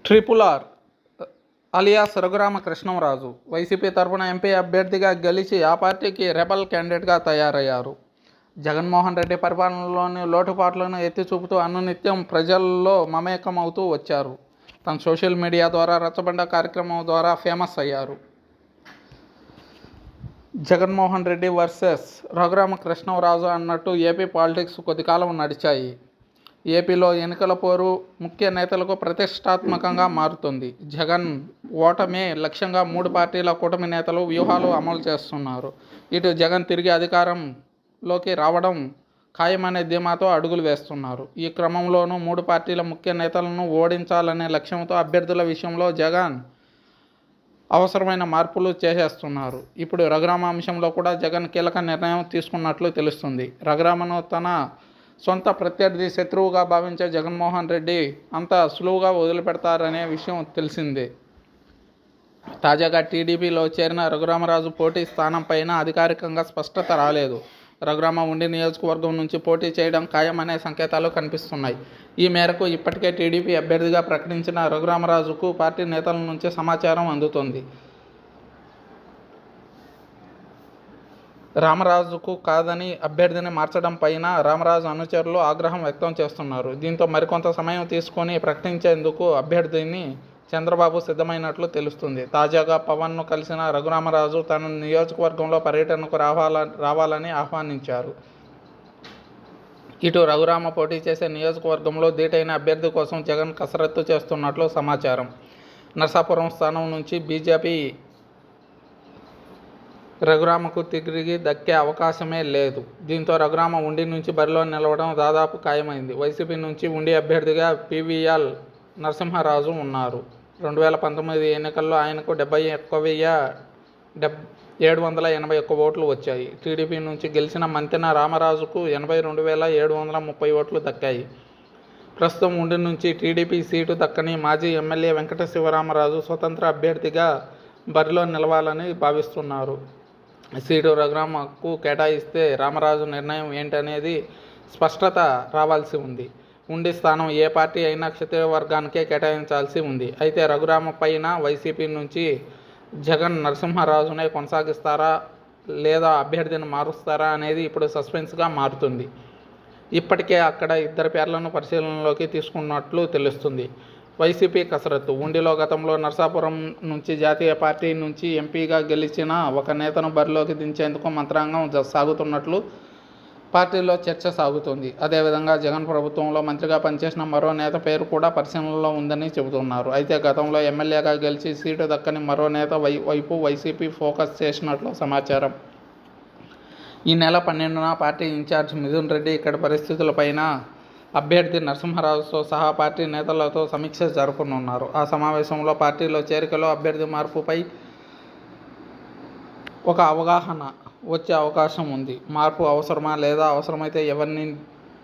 Triple R alias Raghurama Krishnamraju YCP తరఫున MP అభ్యర్థిగా గెలిచి ఆ పార్టీకి రెబల్ క్యాండిడేట్గా తయారయ్యారు. జగన్మోహన్ రెడ్డి పరిపాలనలోని లోటుపాట్లను ఎత్తి చూపుతూ అనునిత్యం ప్రజల్లో మమేకమవుతూ వచ్చారు. తన సోషల్ మీడియా ద్వారా రచ్చబండ కార్యక్రమం ద్వారా ఫేమస్ అయ్యారు. జగన్మోహన్ రెడ్డి వర్సెస్ రఘురామ కృష్ణంరాజు అన్నట్టు ఏపీ పాలిటిక్స్ కొద్దికాలం నడిచాయి. ఏపీలో ఎన్నికల పోరు ముఖ్య నేతలకు ప్రతిష్టాత్మకంగా మారుతుంది. జగన్ ఓటమే లక్ష్యంగా 3 పార్టీల కూటమి నేతలు వ్యూహాలు అమలు చేస్తున్నారు. ఇటు జగన్ తిరిగి అధికారంలోకి రావడం ఖాయమనే ధీమాతో అడుగులు వేస్తున్నారు. ఈ క్రమంలోనూ 3 పార్టీల ముఖ్య నేతలను ఓడించాలనే లక్ష్యంతో అభ్యర్థుల విషయంలో జగన్ అవసరమైన మార్పులు చేసేస్తున్నారు. ఇప్పుడు రఘురామ అంశంలో కూడా జగన్ కీలక నిర్ణయం తీసుకున్నట్లు తెలుస్తుంది. రఘురామను తన సొంత ప్రత్యర్థి శత్రువుగా భావించే జగన్మోహన్ రెడ్డి అంత సులువుగా వదిలిపెడతారనే విషయం తెలిసిందే. తాజాగా టీడీపీలో చేరిన రఘురామరాజు పోటీ స్థానం పైన అధికారికంగా స్పష్టత రాలేదు. రఘురామ ఉండి నియోజకవర్గం నుంచి పోటీ చేయడం ఖాయమనే సంకేతాలు కనిపిస్తున్నాయి. ఈ మేరకు ఇప్పటికే టీడీపీ అభ్యర్థిగా ప్రకటించిన రఘురామరాజుకు పార్టీ నేతల నుంచి సమాచారం అందుతోంది. రామరాజుకు కాదని అభ్యర్థిని మార్చడం పైన రామరాజు అనుచరులు ఆగ్రహం వ్యక్తం చేస్తున్నారు. దీంతో మరికొంత సమయం తీసుకొని ప్రకటించేందుకు అభ్యర్థిని చంద్రబాబు సిద్ధమైనట్లు తెలుస్తుంది. తాజాగా పవన్ను కలిసిన రఘురామరాజు తన నియోజకవర్గంలో పర్యటనకు రావాలని ఆహ్వానించారు. ఇటు రఘురామ పోటీ చేసే నియోజకవర్గంలో ధీటైన అభ్యర్థి కోసం జగన్ కసరత్తు చేస్తున్నట్లు సమాచారం. నర్సాపురం స్థానం నుంచి బీజేపీ రఘురామకు తిరిగి దక్కే అవకాశమే లేదు. దీంతో రఘురామ ఉండి నుంచి బరిలో నిలవడం దాదాపు ఖాయమైంది. వైసీపీ నుంచి ఉండి అభ్యర్థిగా పీవీఎల్ నరసింహరాజు ఉన్నారు. 2019 ఎన్నికల్లో ఆయనకు 71,781 ఓట్లు వచ్చాయి. టీడీపీ నుంచి గెలిచిన మంతెన రామరాజుకు 82,730 ఓట్లు దక్కాయి. ప్రస్తుతం ఉండి నుంచి టీడీపీ సీటు దక్కని మాజీ ఎమ్మెల్యే వెంకట శివరామరాజు స్వతంత్ర అభ్యర్థిగా బరిలో నిలవాలని భావిస్తున్నారు. సీటు రఘురామకు కేటాయిస్తే రామరాజు నిర్ణయం ఏంటనేది స్పష్టత రావాల్సి ఉంది. ఉండి స్థానం ఏ పార్టీ అయినా క్షత్రియ వర్గానికే కేటాయించాల్సి ఉంది. అయితే రఘురామ పైన వైసీపీ నుంచి జగన్ నరసింహరాజునే కొనసాగిస్తారా లేదా అభ్యర్థిని మారుస్తారా అనేది ఇప్పుడు సస్పెన్స్గా మారుతుంది. ఇప్పటికే అక్కడ 2 పేర్లను పరిశీలనలోకి తీసుకున్నట్లు తెలుస్తుంది. వైసీపీ కసరత్తు. ఉండిలో గతంలో నర్సాపురం నుంచి జాతీయ పార్టీ నుంచి ఎంపీగా గెలిచిన ఒక నేతను బరిలోకి దించేందుకు మంత్రాంగం సాగుతున్నట్లు పార్టీలో చర్చ సాగుతోంది. అదేవిధంగా జగన్ ప్రభుత్వంలో మంత్రిగా పనిచేసిన మరో నేత పేరు కూడా పరిశీలనలో ఉందని చెబుతున్నారు. అయితే గతంలో ఎమ్మెల్యేగా గెలిచి సీటు దక్కని మరో నేత వైపు వైసీపీ ఫోకస్ చేసినట్లు సమాచారం. ఈ నెల 12న పార్టీ ఇన్ఛార్జ్ మిథున్ రెడ్డి ఇక్కడి పరిస్థితులపైన అభ్యర్థి నరసింహరాజుతో సహా పార్టీ నేతలతో సమీక్ష జరపనున్నారు. ఆ సమావేశంలో పార్టీలో చేరికలో అభ్యర్థి మార్పుపై ఒక అవగాహన వచ్చే అవకాశం ఉంది. మార్పు అవసరమా లేదా అవసరమైతే ఎవరిని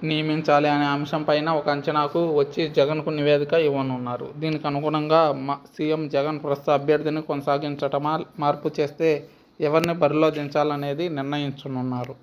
నియమించాలి అనే అంశంపైన ఒక అంచనాకు వచ్చి జగన్కు నివేదిక ఇవ్వనున్నారు. దీనికి అనుగుణంగా సీఎం జగన్ ప్రస్తుత అభ్యర్థిని కొనసాగించటమా మార్పు చేస్తే ఎవరిని బరిలో దించాలనేది నిర్ణయించనున్నారు.